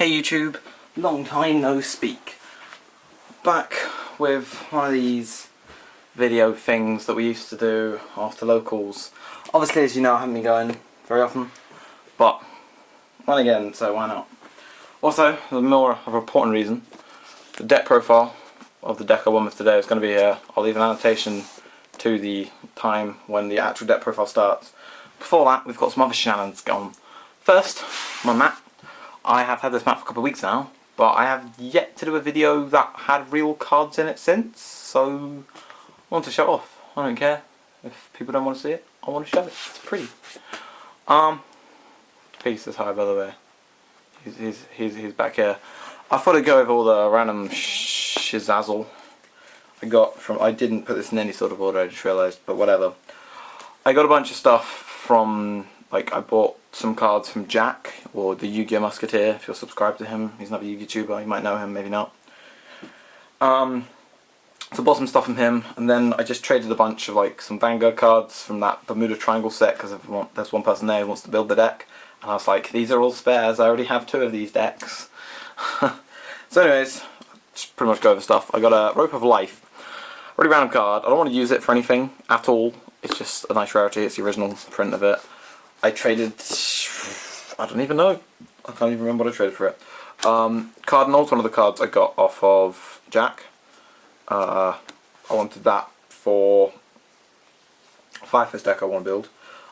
Hey YouTube, long time no speak. Back with one of these video things that we used to do after locals. Obviously, as you know, I haven't been going very often, but went again, so why not? Also, there's more of an important reason. The deck profile of the deck I won with today is going to be here. I'll leave an annotation to the time when the actual deck profile starts. Before that, we've got some other shenanigans going. First, my map. I have had this map for a couple of weeks now, but I have yet to do a video that had real cards in it since, so I want to show it off. I don't care if people don't want to see it. I want to show it. It's pretty. Peace is high, by the way. He's back here. I thought I'd go over all the random shizazzle I got from. I didn't put this in any sort of order. I just realised, but whatever. I got a bunch of stuff from. Like, I bought some cards from Jack, or the Yu-Gi-Oh! Musketeer, if you're subscribed to him. He's another Yu-Gi tuber, you might know him, maybe not. So I bought some stuff from him, and then I just traded a bunch of, like, some Vanguard cards from that Bermuda Triangle set, because there's one person there who wants to build the deck. And I was like, these are all spares, I already have 2 of these decks. So anyways, just pretty much go over stuff. I got a Rope of Life. Really random card. I don't want to use it for anything at all. It's just a nice rarity, it's the original print of it. I traded, I don't even know, I can't even remember what I traded for it. Cardinals, one of the cards I got off of Jack. I wanted that for a Firefist deck I want to build.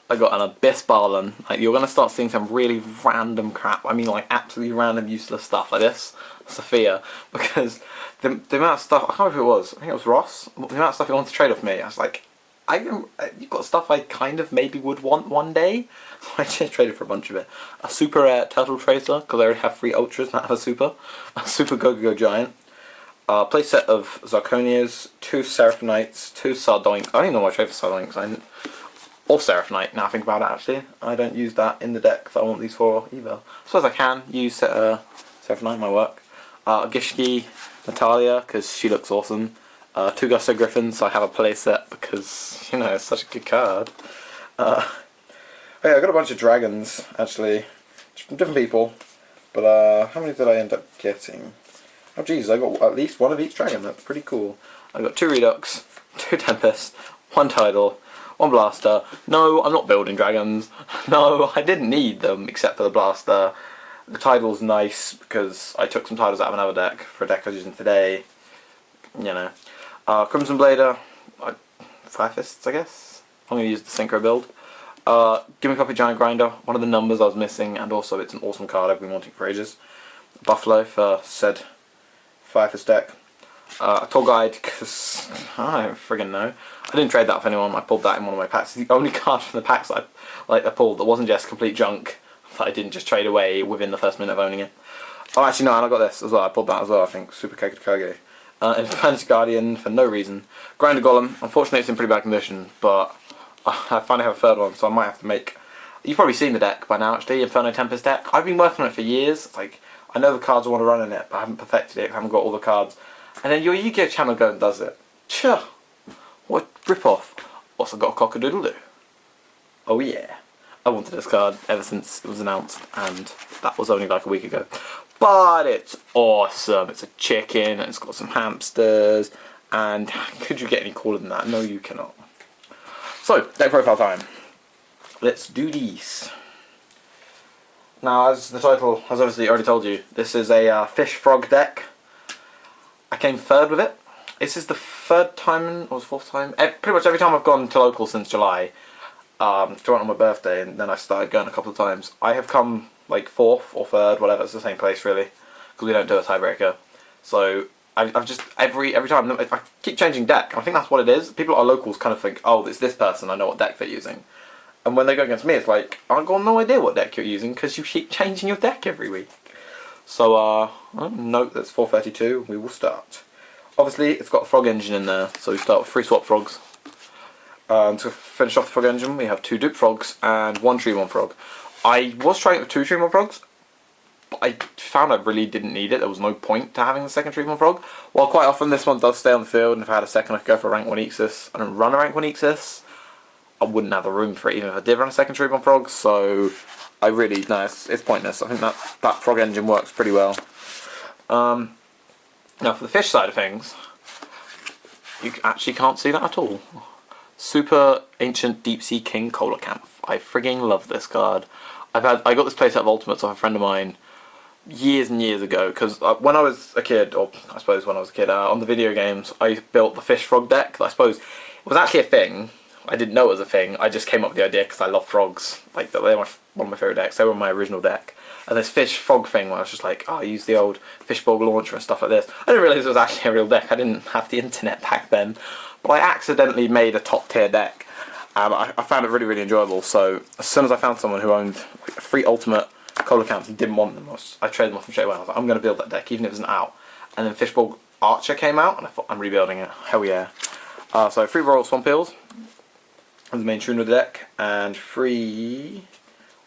I got an Abyss Barlin. Like, you're going to start seeing some really random crap, I mean like absolutely random useless stuff like this, Sophia, because the amount of stuff, I can't remember who it was, I think it was Ross, the amount of stuff he wanted to trade off me, I was like, you've got stuff I kind of maybe would want one day, so I just traded for a bunch of it. A super rare Turtle Tracer, because I already have 3 Ultras, not have a super. A super Go-Go Giant. A playset of Zarkonias, 2 Seraphonites, 2 Sardoinks. I don't even know why I trade for Sardoinks. Or Seraphonite, now I think about it actually. I don't use that in the deck that I want these for either. I suppose I can use Seraphonite in my work. Gishki Natalia, because she looks awesome. 2 Gusto Griffins, so I have a playset because, you know, it's such a good card. Yeah, I got a bunch of dragons, actually, from different people, but how many did I end up getting? Oh jeez, I got at least 1 of each dragon, that's pretty cool. I got 2 Redux, 2 Tempest, 1 Tidal, 1 Blaster. No, I'm not building dragons. No, I didn't need them except for the Blaster. The Tidal's nice because I took some Tidals out of another deck for a deck I was using today, you know. Crimson Blader, 5 Fists I guess. I'm going to use the Synchro build. Gimme Copy Giant Grinder, one of the numbers I was missing, and also it's an awesome card I've been wanting for ages. Buffalo for said 5 Fist deck. A Tour Guide, because I don't friggin' know. I didn't trade that with anyone, I pulled that in one of my packs. It's the only card from the packs that I pulled that wasn't just complete junk, that I didn't just trade away within the first minute of owning it. Oh actually no, and I got this as well, I pulled that as well I think, Super Kage. And Fantasy Guardian for no reason. Grinder Golem, unfortunately it's in pretty bad condition, but I finally have a 3rd one, so I might have to make... You've probably seen the deck by now actually, Inferno Tempest deck. I've been working on it for years, it's like, I know the cards I want to run in it, but I haven't perfected it, I haven't got all the cards. And then your Yu-Gi-Oh channel goes and does it. Tch, what a rip-off. Also got a Cock-a-Doodle-Doo. Oh yeah. I wanted this card ever since it was announced, and that was only like a week ago. But it's awesome. It's a chicken, and it's got some hamsters, and could you get any cooler than that? No, you cannot. So, deck profile time. Let's do these. Now, as the title has obviously already told you, this is a fish frog deck. I came 3rd with it. This is the 3rd time, or 4th time? Pretty much every time I've gone to local since July, to on my birthday, and then I started going a couple of times. I have come like 4th or 3rd, whatever. It's the same place really, because we don't do a tiebreaker. So I've just every time I keep changing deck. I think that's what it is. People at our locals kind of think, oh, it's this person. I know what deck they're using. And when they go against me, it's like I've got no idea what deck you're using because you keep changing your deck every week. So note that's 432. We will start. Obviously, it's got a frog engine in there, so we start with 3 swap frogs. To finish off the frog engine, we have 2 dupe frogs and 1 Treemon frog. I was trying it with 2 Treemon frogs, but I found I really didn't need it. There was no point to having the second Treemon frog. While quite often this one does stay on the field, and if I had a second I could go for a rank 1 Exis. I don't run a rank 1 Exis. I wouldn't have the room for it even if I did run a second Treemon frog, so I really, no, it's pointless. I think that frog engine works pretty well. Now for the fish side of things, you actually can't see that at all. Super Ancient Deep Sea King Coalacanth. I frigging love this card. I got this Playstyle of Ultimates off a friend of mine years and years ago, because when I was a kid, or I suppose when I was a kid, on the video games, I built the fish frog deck. I suppose it was actually a thing. I didn't know it was a thing. I just came up with the idea because I love frogs. Like, they're one of my favourite decks. They were my original deck. And this fish frog thing where I was just like, oh, I use the old fishbowl launcher and stuff like this. I didn't realise it was actually a real deck. I didn't have the internet back then. But I accidentally made a top tier deck. I found it really, really enjoyable. So as soon as I found someone who owned like, 3 ultimate Coalacanths and didn't want them, I traded them off them straight away. I was like, I'm going to build that deck even if it isn't out. And then Fishbowl Archer came out and I thought, I'm rebuilding it. Hell yeah. So 3 Royal Swamp Eels as the main tune of the deck, and 3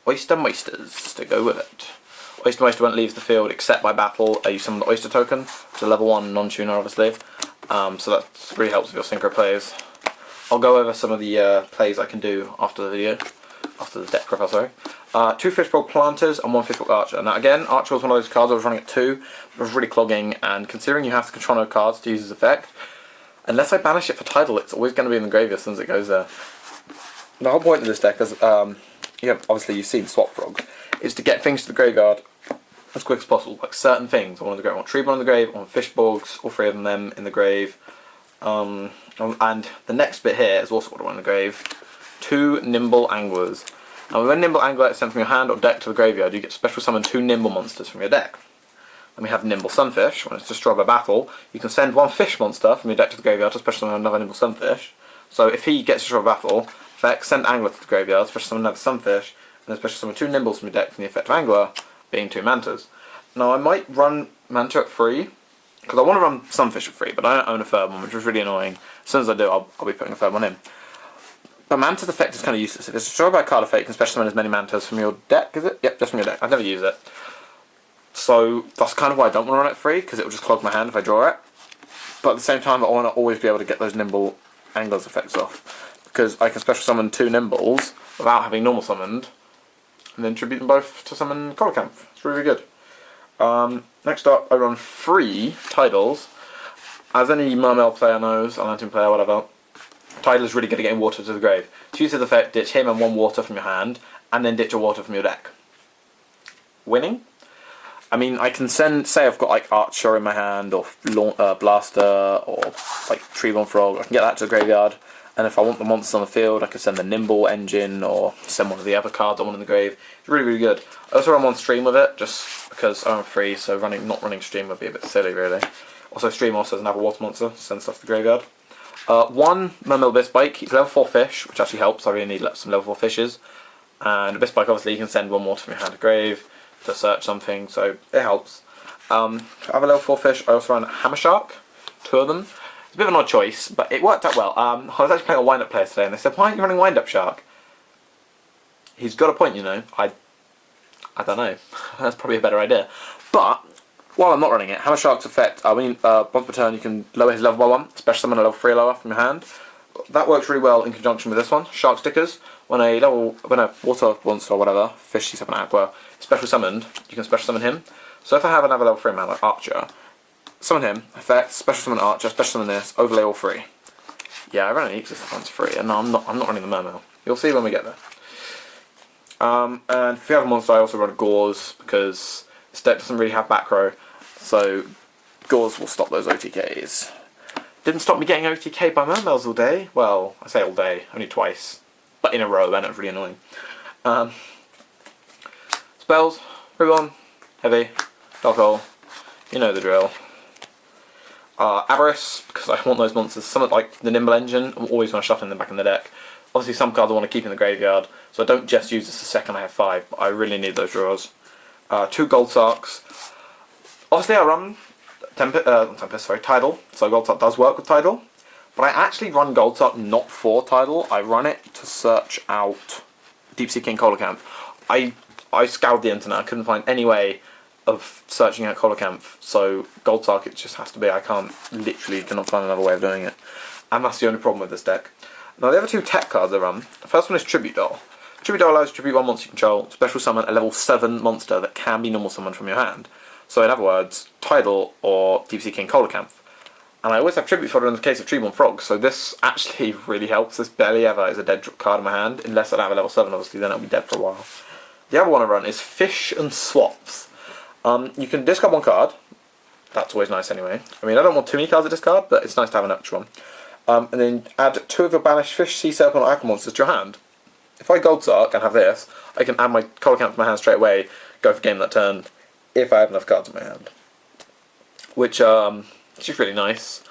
Oyster Moisters to go with it. Oyster Moister won't leave the field except by battle. You summon the Oyster token, which is a level 1 non-tuner obviously. So that really helps with your synchro plays. I'll go over some of the plays I can do after the video, after the deck profile, sorry. 2 Fishbowl Planters and 1 Fishbowl Archer. Now again, Archer was one of those cards I was running at 2. It was really clogging, and considering you have to control no cards to use his effect, unless I banish it for title, it's always going to be in the graveyard as soon as it goes there. The whole point of this deck is, obviously you've seen Swap Frog, is to get things to the graveyard as quick as possible. Like certain things, I want Treebone in the grave, I want Fishbogs, all 3 of them in the grave. And the next bit here is also what I want in the grave. 2 Nimble Anglers. Now when Nimble Angler is sent from your hand or deck to the graveyard, you get special summon 2 Nimble monsters from your deck. Then we have Nimble Sunfish. When it's destroyed by battle, you can send 1 fish monster from your deck to the graveyard to special summon another Nimble Sunfish. So if he gets destroyed by battle, effect, send Angler to the graveyard, special summon another Sunfish, and then special summon 2 Nimbles from your deck from the effect of Angler, being 2 Mantas. Now I might run Manta at 3, because I want to run Sunfish at 3, but I don't own a 3rd one, which was really annoying. As soon as I do, I'll be putting a 3rd one in. But Manta's effect is kind of useless. If it's destroyed by a card effect, you can special summon as many Mantas from your deck, is it? Yep, just from your deck. I've never used it. So that's kind of why I don't want to run it at 3, because it will just clog my hand if I draw it. But at the same time, I want to always be able to get those Nimble Anglers effects off, because I can special summon 2 Nimbles without having normal summoned, and then tribute them both to summon Coalacanth. It's really, really good. Next up, I run 3 Titles. As any Mermail player knows, a Lantern player, whatever, Tidal is really good at getting water to the grave. To use his effect, ditch him and 1 water from your hand, and then ditch a water from your deck. Winning? I mean, I can say I've got like Archer in my hand, or Blaster, or like Treebone Frog. I can get that to the graveyard, and if I want the monsters on the field, I can send the Nimble Engine, or send one of the other cards I want in the grave. It's really, really good. I also run 1 Stream with it, just because I'm free, so not running Stream would be a bit silly, really. Also, Stream also has another water monster, send stuff to the graveyard. 1 Mermail Abyss Bike, he's level 4 fish, which actually helps. I really need some level 4 fishes. And Abyss Bike, obviously, you can send 1 water from your hand to grave to search something, so it helps. I have a level 4 fish. I also run Hammer Shark, 2 of them. It's a bit of an odd choice, but it worked out well. I was actually playing a wind-up player today, and they said, why aren't you running Wind-Up Shark? He's got a point, you know. I don't know. That's probably a better idea. But while I'm not running it, Hammer Shark's effect, once per turn you can lower his level by 1, especially summon a level 3 lower from your hand. That works really well in conjunction with this one, Shark Stickers. When a water monster or whatever, fish sees up an aqua, special summoned, you can special summon him. So if I have another level 3 man like Archer, summon him, effect, special summon Archer, special summon this, overlay all 3. Yeah, I ran an Exist that one's free, and no, I'm not running the Mermail. You'll see when we get there. And if you have a monster, I also run Gauze, because this deck doesn't really have back row, so Gauze will stop those OTKs. Didn't stop me getting OTK by Mermails all day. Well, I say all day, only twice. But in a row, and it was really annoying. Spells, Rubon, Heavy, Dark Hole, you know the drill. Avarice, because I want those monsters. Some like the Nimble Engine, I'm always going to shuffle them back in the deck. Obviously some cards I want to keep in the graveyard, so I don't just use this the second I have 5, but I really need those draws. 2 Gold Sarks. Obviously I run Tidal, so Gold Sark does work with Tidal. But I actually run Gold Sark not for Tidal, I run it to search out Deep Sea King Coalacanth. I scoured the internet, I couldn't find any way of searching out Coalacanth, so Gold Sark it just has to be. I cannot find another way of doing it. And that's the only problem with this deck. Now the other 2 tech cards I run, the first one is Tribute Doll. Tribute allows you to tribute one monster you control, special summon a level 7 monster that can be normal summoned from your hand. So in other words, Tidal or Deep Sea King Coalacanth. And I always have tribute fodder in the case of Treeborn Frog, so this actually really helps. This barely ever is a dead card in my hand, unless I have a level 7 obviously, then it'll be dead for a while. The other one I run is Fish and Swaps. You can discard one card. That's always nice anyway. I mean, I don't want too many cards to discard, but it's nice to have an extra one. And then add 2 of your banished fish, sea serpent, or aqua monsters to your hand. If I Gold Sark and have this, I can add my Coalacanth to my hand straight away, go for game that turn, if I have enough cards in my hand. Which is really nice.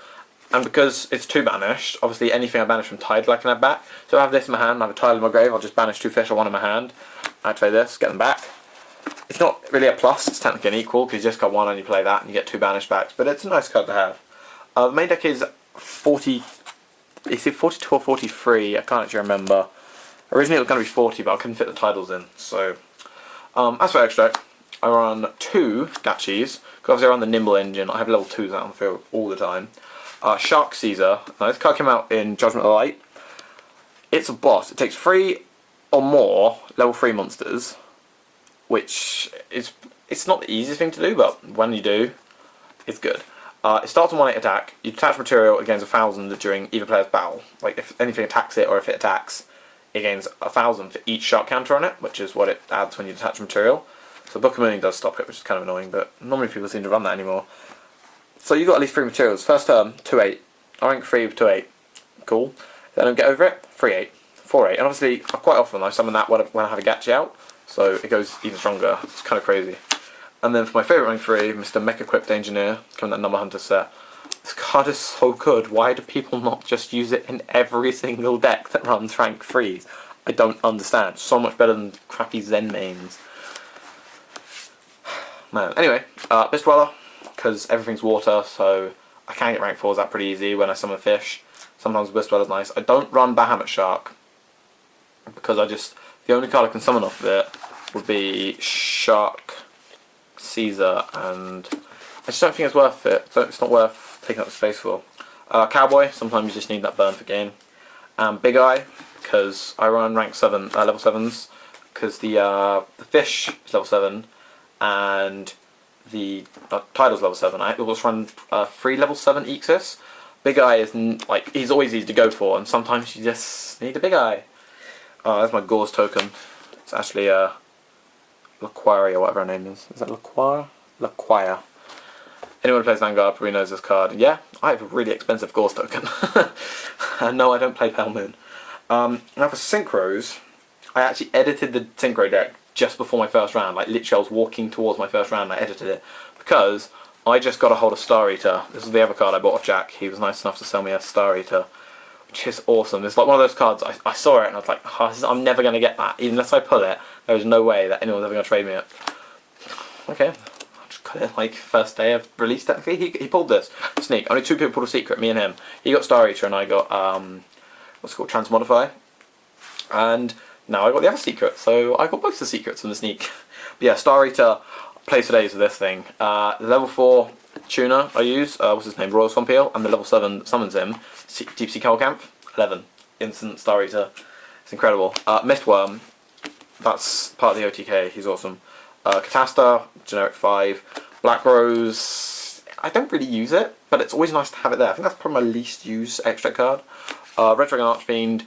And because it's 2 banished, obviously anything I banish from Tidal I can add back. So if I have this in my hand and I have a Tidal in my grave, I'll just banish 2 fish or 1 in my hand, activate this, get them back. It's not really a plus, it's technically an equal, because you just got 1 and you play that and you get 2 banished backs, but it's a nice card to have. The main deck is 40, is it 42 or 43, I can't actually remember. Originally it was going to be 40, but I couldn't fit the titles in, so... as for extract, I run 2 Gachis, because obviously I run the Nimble engine, I have level 2s out on the field all the time. Shark Caesar, now this card came out in Judgment of the Light. It's a boss, it takes 3 or more level 3 monsters, which is, it's not the easiest thing to do, but when you do, it's good. It starts on 1-8 attack, you detach material, it gains 1000 during either player's battle. Like if anything attacks it or if it attacks, it gains 1000 for each shark counter on it, which is what it adds when you detach material. So Book of Moon does stop it, which is kind of annoying, but not many people seem to run that anymore. So you've got at least 3 materials. First turn, 2-8. I rank 3 with 2-8. Cool. Then I don't get over it, 3-8. 4-8. And obviously, quite often I summon that when I have a Gachi out, so it goes even stronger. It's kind of crazy. And then for my favourite rank 3, Mr. Mech-equipped Engineer, coming that Number Hunter set. This card is so good. Why do people not just use it in every single deck that runs rank 3s? I don't understand. So much better than crappy Zen mains. Man. Anyway, Mist Dweller, because everything's water, so I can get rank 4s out pretty easy when I summon fish. Sometimes Mist Dweller's nice. I don't run Bahamut Shark, because the only card I can summon off of it would be Shark, Caesar, and I just don't think it's worth it. It's not worth taking up the space for. Cowboy, sometimes you just need that burn for game. Big Eye, because I run rank 7, level 7s, because the fish is level 7, and the Tidal's level 7. I also run 3 level 7 Exis. Big Eye is like, he's always easy to go for, and sometimes you just need a Big Eye. That's my Gauze token. It's actually Laquaria, or whatever her name is. Is that Laquaria? Laquaria. Anyone who plays Vanguard probably knows this card. Yeah, I have a really expensive Gauze token. And no, I don't play Pale Moon. Now for Synchros, I actually edited the Synchro deck just before my first round. Like literally I was walking towards my first round and I edited it. Because I just got a hold of Star Eater. This is the other card I bought off Jack. He was nice enough to sell me a Star Eater, which is awesome. It's like one of those cards, I saw it and I was like, oh, I'm never going to get that. Even unless I pull it, there is no way that anyone's ever going to trade me it. Okay, I'll just got it like first day of release technically. He pulled this. Sneak. Only 2 people pulled a secret, me and him. He got Star Eater and I got, what's it called, Transmodify. And now I got the other secret, so I got both the secrets in the sneak. But yeah, Star Eater plays for days with this thing. The level 4 tuner I use, what's his name, Royal Swampeel, and the level 7 that summons him, Deep Sea Coalacanth, 11. Instant Star Eater. It's incredible. Mistworm, that's part of the OTK, he's awesome. Catasta, generic 5. Black Rose, I don't really use it, but it's always nice to have it there. I think that's probably my least used extract card. Red Dragon Archfiend,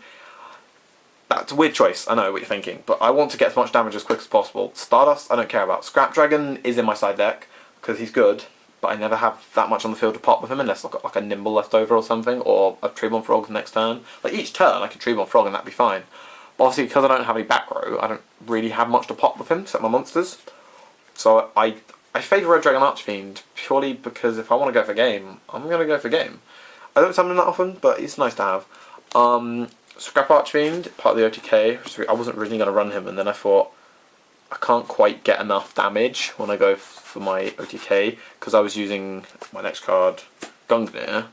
that's a weird choice, I know what you're thinking, but I want to get as much damage as quick as possible. Stardust, I don't care about. Scrap Dragon is in my side deck, because he's good, but I never have that much on the field to pop with him unless I've got like a Nimble left over or something, or a Treeborn Frog next turn. Like each turn I could Treeborn Frog and that'd be fine. But obviously because I don't have any back row, I don't really have much to pop with him, except my monsters. So I favour Red Dragon Archfiend, purely because if I want to go for game, I'm going to go for game. I don't summon him that often, but it's nice to have. Scrap Archfiend, part of the OTK, I wasn't really going to run him, and then I thought, I can't quite get enough damage when I go for my OTK, because I was using my next card, Gungnir,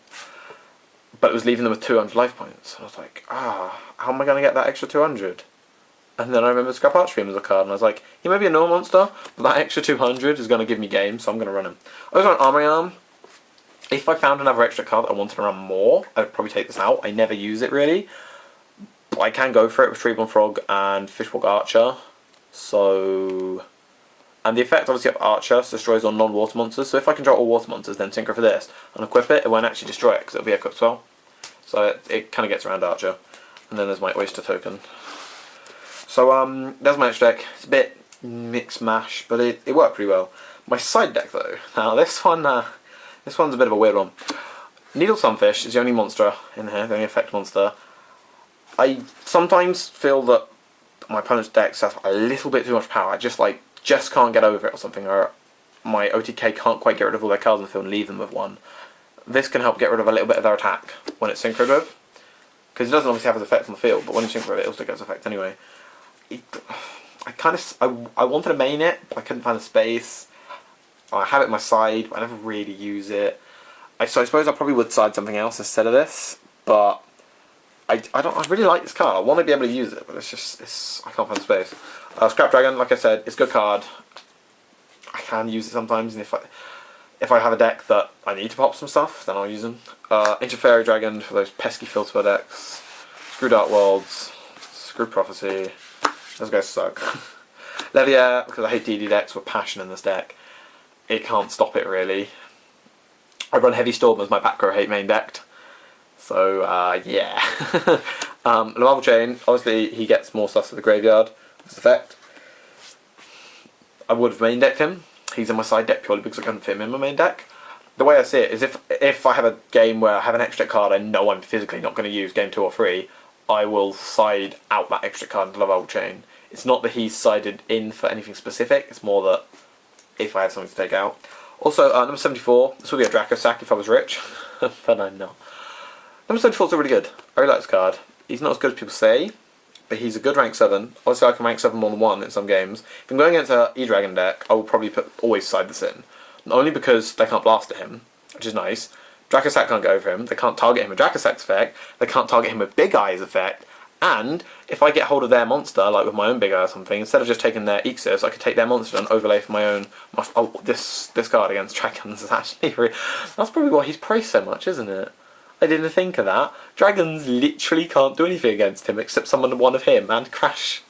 but it was leaving them with 200 life points. I was like, how am I going to get that extra 200? And then I remembered Scrap Archfiend as a card, and I was like, he may be a normal monster, but that extra 200 is going to give me game, so I'm going to run him. I was on Armory Arm. If I found another extra card that I wanted to run more, I'd probably take this out. I never use it really. But I can go for it with Treeborn Frog and Fishwalk Archer. So... And the effect obviously of Archer destroys on non-water monsters, so if I control all water monsters, then Synchro for this, and equip it, it won't actually destroy it, because it'll be a equip spell. So it kind of gets around Archer. And then there's my Oyster token. So there's my extra deck. It's a bit mix-mash, but it worked pretty well. My side deck though, now this one's a bit of a weird one. Needle Sunfish is the only monster in here, the only effect monster. I sometimes feel that my opponent's decks have a little bit too much power. I just can't get over it or something, or my OTK can't quite get rid of all their cards in the field and leave them with one. This can help get rid of a little bit of their attack when it's synchroed with, because it doesn't obviously have its effect on the field, but when you synchro with it, it'll still get its effect anyway. I wanted to main it, but I couldn't find the space. I have it in my side, but I never really use it. So I suppose I probably would side something else instead of this, but I really like this card. I want to be able to use it, but I can't find the space. Scrap Dragon, like I said, it's a good card. I can use it sometimes, and if I have a deck that I need to pop some stuff, then I'll use them. Ancient Fairy Dragon for those pesky filter decks. Screw Dark Worlds. Screw Prophecy. Those guys suck. Leviair, because I hate DD decks with Passion in this deck. It can't stop it really. I run Heavy Storm as my back row hate main decked. So, yeah. Laval Chain, obviously he gets more stuff to the graveyard. This effect. I would have main decked him. He's in my side deck purely because I couldn't fit him in my main deck. The way I see it is if I have a game where I have an extra card I know I'm physically not going to use game 2 or 3, I will side out that extra card into Laval Chain. It's not that he's sided in for anything specific, it's more that if I have something to take out. Also, number 74, this would be a Draco sack if I was rich, but I'm not. Number 74 is really good. I really like this card. He's not as good as people say, but he's a good rank 7. Obviously I can rank 7 more than 1 in some games. If I'm going against an E-Dragon deck, I will probably always side this in. Not only because they can't blast at him, which is nice. Dracosack can't go over him, they can't target him with Dracosack's effect, they can't target him with Big Eye's effect, and if I get hold of their monster, like with my own Big Eye or something, instead of just taking their Ixis, I could take their monster and overlay for my own... Oh, this card against Dragons is actually really... That's probably why he's priced so much, isn't it? I didn't think of that. Dragons literally can't do anything against him except summon one of him and crash.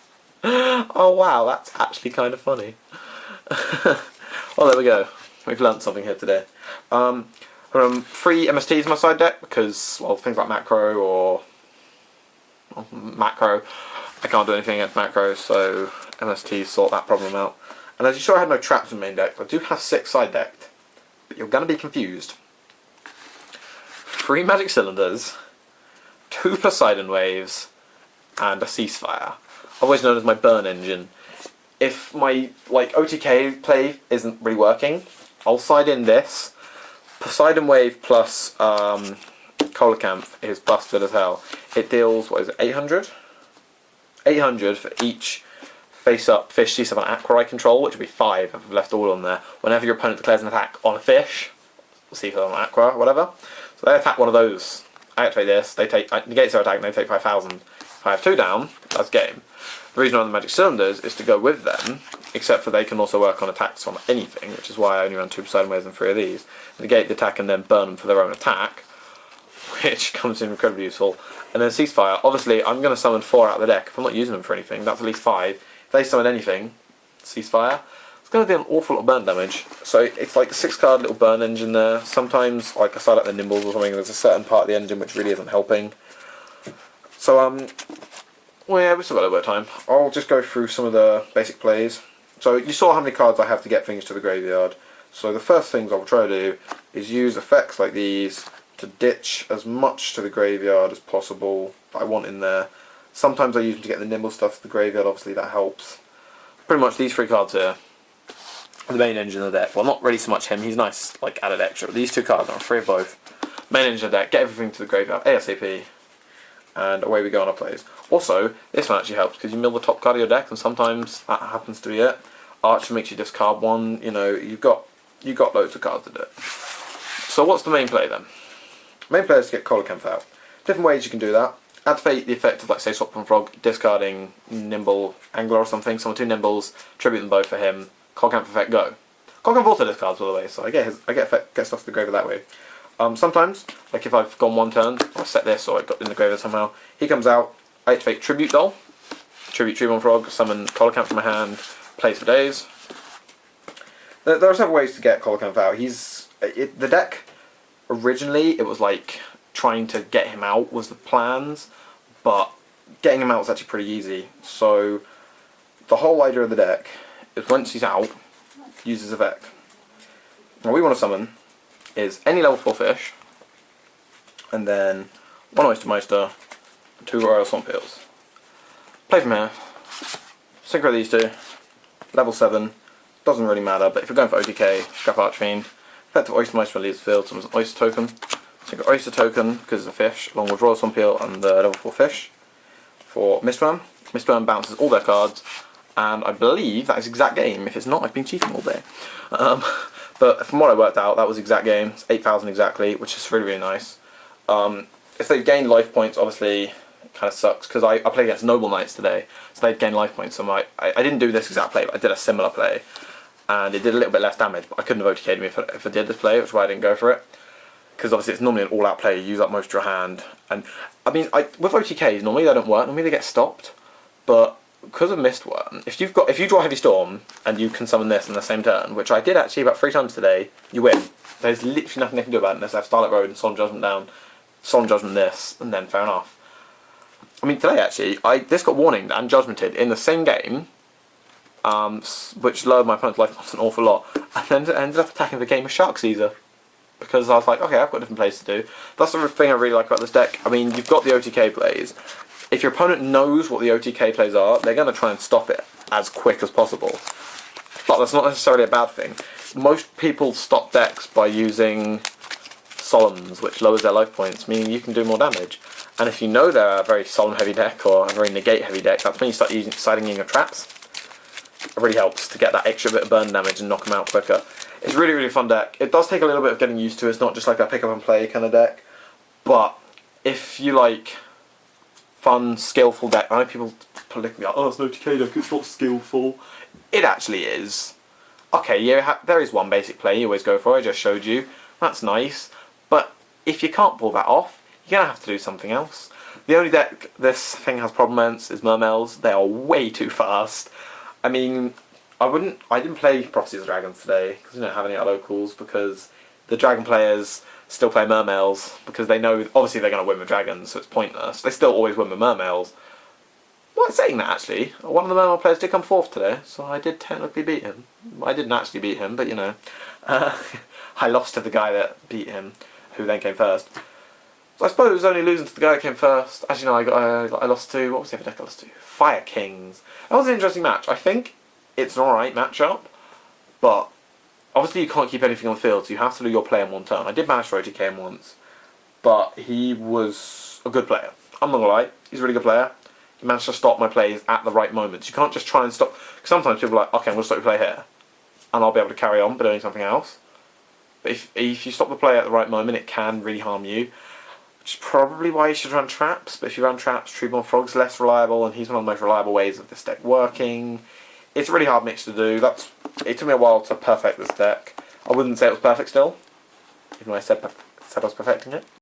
Oh wow, that's actually kind of funny. Well, there we go. We've learnt something here today. 3 MSTs in my side deck because, well, things like macro or... Well, macro. I can't do anything against macro, so MSTs sort that problem out. And as you saw, I had no traps in main deck. I do have 6 side decked, but you're going to be confused. 3 Magic Cylinders, 2 Poseidon Waves, and a Ceasefire. Always known as my burn engine. If my OTK play isn't really working, I'll side in this. Poseidon Wave plus Coalacanth is busted as hell. It deals, what is it, 800? 800 for each face-up fish C7 Aqua I control, which would be 5 if I've left all on there. Whenever your opponent declares an attack on a fish, C7 Aqua, whatever, so they attack one of those. I activate this, they take negates their attack and they take 5,000. If I have 2 down, that's game. The reason I have the Magic Cylinders is to go with them, except for they can also work on attacks on anything, which is why I only run 2 Poseidon Waves and 3 of these. Negate the attack and then burn them for their own attack, which comes in incredibly useful. And then Ceasefire, obviously I'm going to summon 4 out of the deck. If I'm not using them for anything, that's at least 5. If they summon anything, Ceasefire, it's going to do an awful lot of burn damage. So it's like a 6-card little burn engine there. Sometimes, like I side out the Nimbles or something, there's a certain part of the engine which really isn't helping. So, well, yeah, we've still got a little bit of time. I'll just go through some of the basic plays. So you saw how many cards I have to get things to the graveyard. So the first things I'll try to do is use effects like these to ditch as much to the graveyard as possible that I want in there. Sometimes I use them to get the nimble stuff to the graveyard, obviously that helps. Pretty much these 3 cards here are the main engine of the deck. Well, not really so much him, he's nice, like added extra, but these 2 cards are 3 of both. Main engine of the deck, get everything to the graveyard ASAP, and away we go on our plays. Also, this one actually helps because you mill the top card of your deck, and sometimes that happens to be it. Archer makes you discard 1, you know, you've got loads of cards to do it. So what's the main play then? Main play is to get Coalacanth out. Different ways you can do that. Activate the effect of, like, say, Swapman Frog, discarding Nimble Angler or something. Summon 2 Nimbles, tribute them both for him. Coalacanth effect, go. Coalacanth also discards, by the way, so I get stuff to the graveyard that way. Sometimes, like if I've gone 1 turn, I'll set this or I got in the graveyard somehow. He comes out, I activate Tribute Doll. Tribute Tree Frog, summon Coalacanth from my hand, plays for days. There are several ways to get Coalacanth out. The deck, originally, it was like trying to get him out was the plans, but getting him out is actually pretty easy. So, the whole idea of the deck is once he's out, use his effect. What we want to summon is any level 4 fish, and then 1 Oyster Meister, 2 Royal Swamp Eels. Play from here, synchro these two, level 7, doesn't really matter, but if you're going for OTK, scrap Archfiend, effective Oyster Meister leaves the field, summons an Oyster Token, synchro Oyster Token, because it's a fish, along with Royal Swamp Eel and the level 4 fish, for Mistworm. Mistworm bounces all their cards, and I believe that is exact game. If it's not, I've been cheating all day. But from what I worked out, that was exact game. It's 8,000 exactly, which is really, really nice. If they've gained life points, obviously, it kind of sucks, because I played against Noble Knights today, so they'd gained life points. So I didn't do this exact play, but I did a similar play, and it did a little bit less damage, but I couldn't have OTK'd me if I did this play, which is why I didn't go for it. Because obviously it's normally an all-out play, you use up most of your hand, and I mean, with OTKs, normally they don't work, normally they get stopped, but because of Mistworm, if you draw Heavy Storm, and you can summon this in the same turn, which I did actually about 3 times today, you win. There's literally nothing they can do about it unless they have Starlight Road and Solemn Judgment down, Solemn Judgment this, and then fair enough. I mean, today actually, this got warninged and judgmented in the same game, which lowered my opponent's life points an awful lot, and then ended up attacking the game with Shark Caesar. Because I was like, okay, I've got different plays to do. That's the thing I really like about this deck. I mean, you've got the OTK plays. If your opponent knows what the OTK plays are, they're going to try and stop it as quick as possible. But that's not necessarily a bad thing. Most people stop decks by using Solemns, which lowers their life points, meaning you can do more damage. And if you know they're a very Solemn heavy deck or a very Negate heavy deck, that's when you start siding in your traps. It really helps to get that extra bit of burn damage and knock them out quicker. It's really, really fun deck. It does take a little bit of getting used to. It's not just like a pick up and play kind of deck. But if you like fun, skillful deck, I know people look at me like, oh, it's an OTK deck, it's not skillful. It actually is. Okay, yeah, there is one basic play you always go for, I just showed you. That's nice. But if you can't pull that off, you're going to have to do something else. The only deck this thing has problem against is Mermails. They are way too fast. I mean, I didn't play Prophecies of Dragons today, because we don't have any other locals, because the Dragon players still play Mermails, because they know, obviously they're going to win with Dragons, so it's pointless. They still always win with Mermails. Well, saying that actually, one of the Mermail players did come 4th today, so I did technically beat him. I didn't actually beat him, but you know. I lost to the guy that beat him, who then came 1st. So I suppose it was only losing to the guy that came 1st. As you know, I lost to, what was the other deck I lost to? Fire Kings. That was an interesting match. I think it's an alright matchup, but obviously you can't keep anything on the field, so you have to do your play in one turn. I did manage to OTK him once, but he was a good player. I'm not gonna lie, he's a really good player. He managed to stop my plays at the right moments. You can't just try and stop, because sometimes people are like, okay, I'm going to stop your play here, and I'll be able to carry on by doing something else. But if you stop the play at the right moment, it can really harm you. Which is probably why you should run traps, but if you run traps, Treeborn Frog's less reliable, and he's one of the most reliable ways of this deck working. It's a really hard mix to do. It took me a while to perfect this deck. I wouldn't say it was perfect still, even though I said I was perfecting it.